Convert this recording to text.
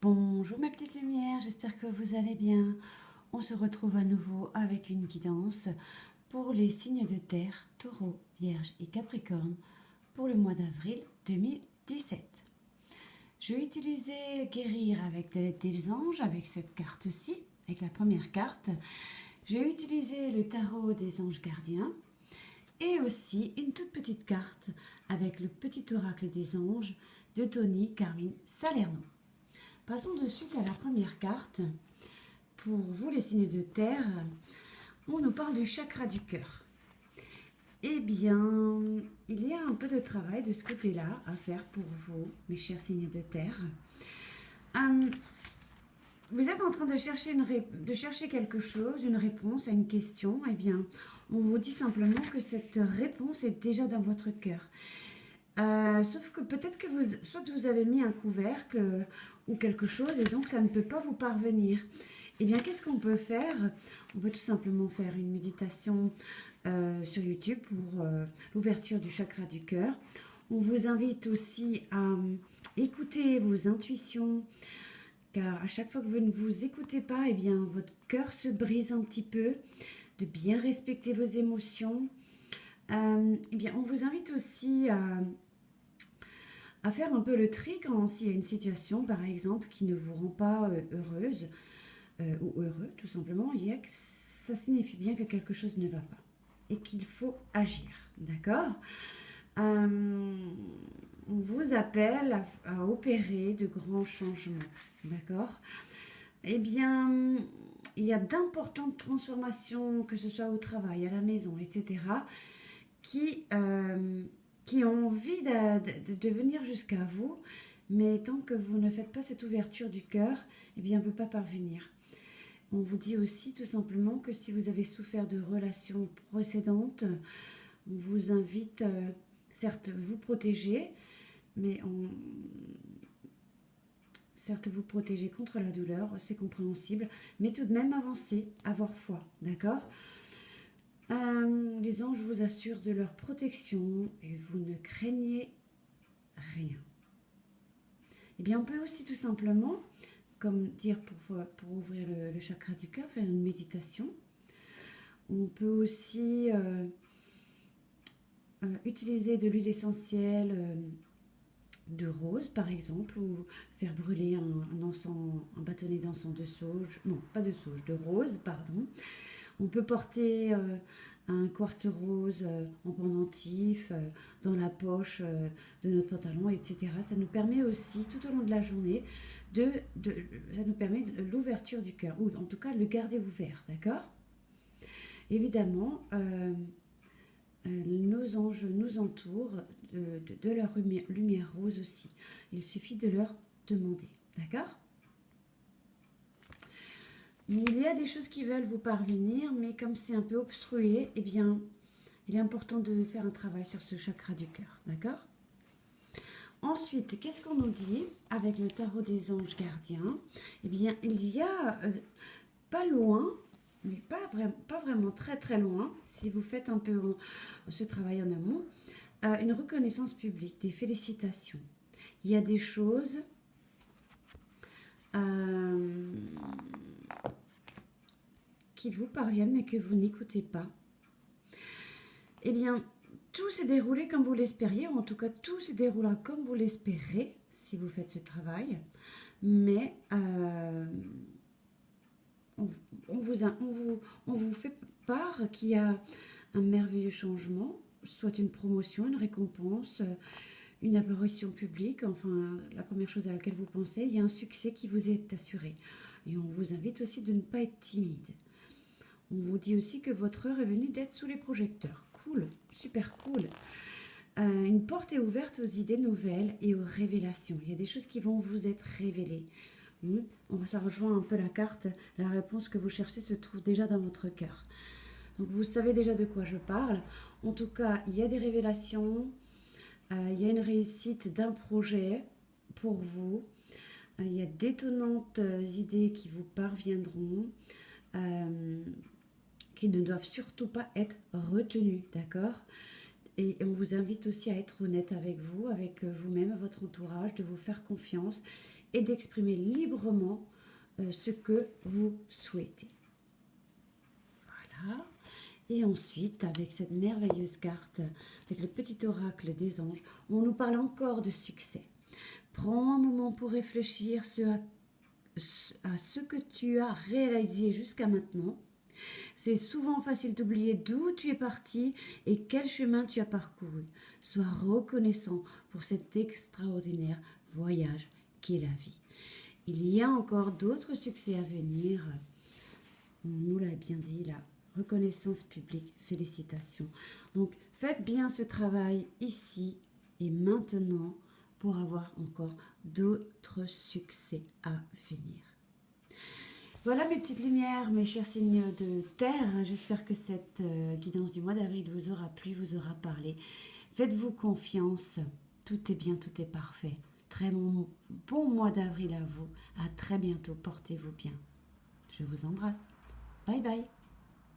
Bonjour mes petites lumières, j'espère que vous allez bien. On se retrouve à nouveau avec une guidance pour les signes de terre, taureau, vierge et capricorne pour le mois d'avril 2017. Je vais utiliser guérir avec l'aide des anges avec cette carte-ci, avec la première carte. Je vais utiliser le tarot des anges gardiens et aussi une toute petite carte avec le petit oracle des anges de Tony Carmine Salerno. Passons de suite à la première carte. Pour vous les signes de terre, on nous parle du chakra du cœur. Eh bien, il y a un peu de travail de ce côté-là à faire pour vous, mes chers signes de terre. Vous êtes en train de chercher quelque chose, une réponse à une question. Eh bien, on vous dit simplement que cette réponse est déjà dans votre cœur. Sauf que peut-être que soit vous avez mis un couvercle ou quelque chose et donc ça ne peut pas vous parvenir. Eh bien, qu'est-ce qu'on peut faire? On peut tout simplement faire une méditation sur YouTube pour l'ouverture du chakra du cœur. On vous invite aussi à écouter vos intuitions, car à chaque fois que vous ne vous écoutez pas, eh bien, votre cœur se brise un petit peu, de bien respecter vos émotions. Eh bien, on vous invite aussi à faire un peu le tri quand s'il y a une situation, par exemple, qui ne vous rend pas heureuse ou heureux, tout simplement, ça signifie bien que quelque chose ne va pas et qu'il faut agir, d'accord? On vous appelle à opérer de grands changements, d'accord? Eh bien, il y a d'importantes transformations, que ce soit au travail, à la maison, etc., qui ont envie de venir jusqu'à vous, mais tant que vous ne faites pas cette ouverture du cœur, eh bien, on ne peut pas parvenir. On vous dit aussi tout simplement que si vous avez souffert de relations précédentes, on vous invite, certes, vous protéger, certes, vous protéger contre la douleur, c'est compréhensible, mais tout de même avancer, avoir foi, d'accord? Les anges vous assurent de leur protection et vous ne craignez rien. Eh bien, on peut aussi tout simplement, comme dire pour ouvrir le chakra du cœur, faire une méditation. On peut aussi utiliser de l'huile essentielle de rose, par exemple, ou faire brûler un encens, un bâtonnet d'encens de sauge, non, pas de sauge, de rose, pardon. On peut porter un quartz rose en pendentif dans la poche de notre pantalon, etc. Ça nous permet aussi, tout au long de la journée, ça nous permet l'ouverture du cœur, ou en tout cas le garder ouvert, d'accord? Évidemment, nos anges nous entourent de leur lumière rose aussi. Il suffit de leur demander, d'accord? Mais il y a des choses qui veulent vous parvenir, mais comme c'est un peu obstrué, eh bien, il est important de faire un travail sur ce chakra du cœur, d'accord? Ensuite, qu'est-ce qu'on nous dit avec le tarot des anges gardiens? Eh bien, il y a pas loin, mais pas vraiment très très loin, si vous faites un peu ce travail en amont, une reconnaissance publique, des félicitations. Il y a des choses qui vous parviennent mais que vous n'écoutez pas. Eh bien, tout s'est déroulé comme vous l'espériez, ou en tout cas tout se déroulera comme vous l'espérez si vous faites ce travail, mais on vous fait part qu'il y a un merveilleux changement, soit une promotion, une récompense, une apparition publique, enfin la première chose à laquelle vous pensez, il y a un succès qui vous est assuré. Et on vous invite aussi de ne pas être timide. On vous dit aussi que votre heure est venue d'être sous les projecteurs. Cool, super cool. Une porte est ouverte aux idées nouvelles et aux révélations. Il y a des choses qui vont vous être révélées. Ça rejoint un peu la carte. La réponse que vous cherchez se trouve déjà dans votre cœur. Donc vous savez déjà de quoi je parle. En tout cas, il y a des révélations. Il y a une réussite d'un projet pour vous. Il y a d'étonnantes idées qui vous parviendront. Qui ne doivent surtout pas être retenues, d'accord? Et on vous invite aussi à être honnête avec vous, avec vous-même, votre entourage, de vous faire confiance et d'exprimer librement ce que vous souhaitez. Voilà. Et ensuite, avec cette merveilleuse carte, avec le petit oracle des anges, on nous parle encore de succès. Prends un moment pour réfléchir à ce que tu as réalisé jusqu'à maintenant. C'est souvent facile d'oublier d'où tu es parti et quel chemin tu as parcouru. Sois reconnaissant pour cet extraordinaire voyage qu'est la vie. Il y a encore d'autres succès à venir. On nous l'a bien dit, la reconnaissance publique, félicitations. Donc faites bien ce travail ici et maintenant pour avoir encore d'autres succès à venir. Voilà mes petites lumières, mes chers signes de terre. J'espère que cette guidance du mois d'avril vous aura plu, vous aura parlé. Faites-vous confiance, tout est bien, tout est parfait. Très bon mois d'avril à vous. À très bientôt, portez-vous bien. Je vous embrasse. Bye bye.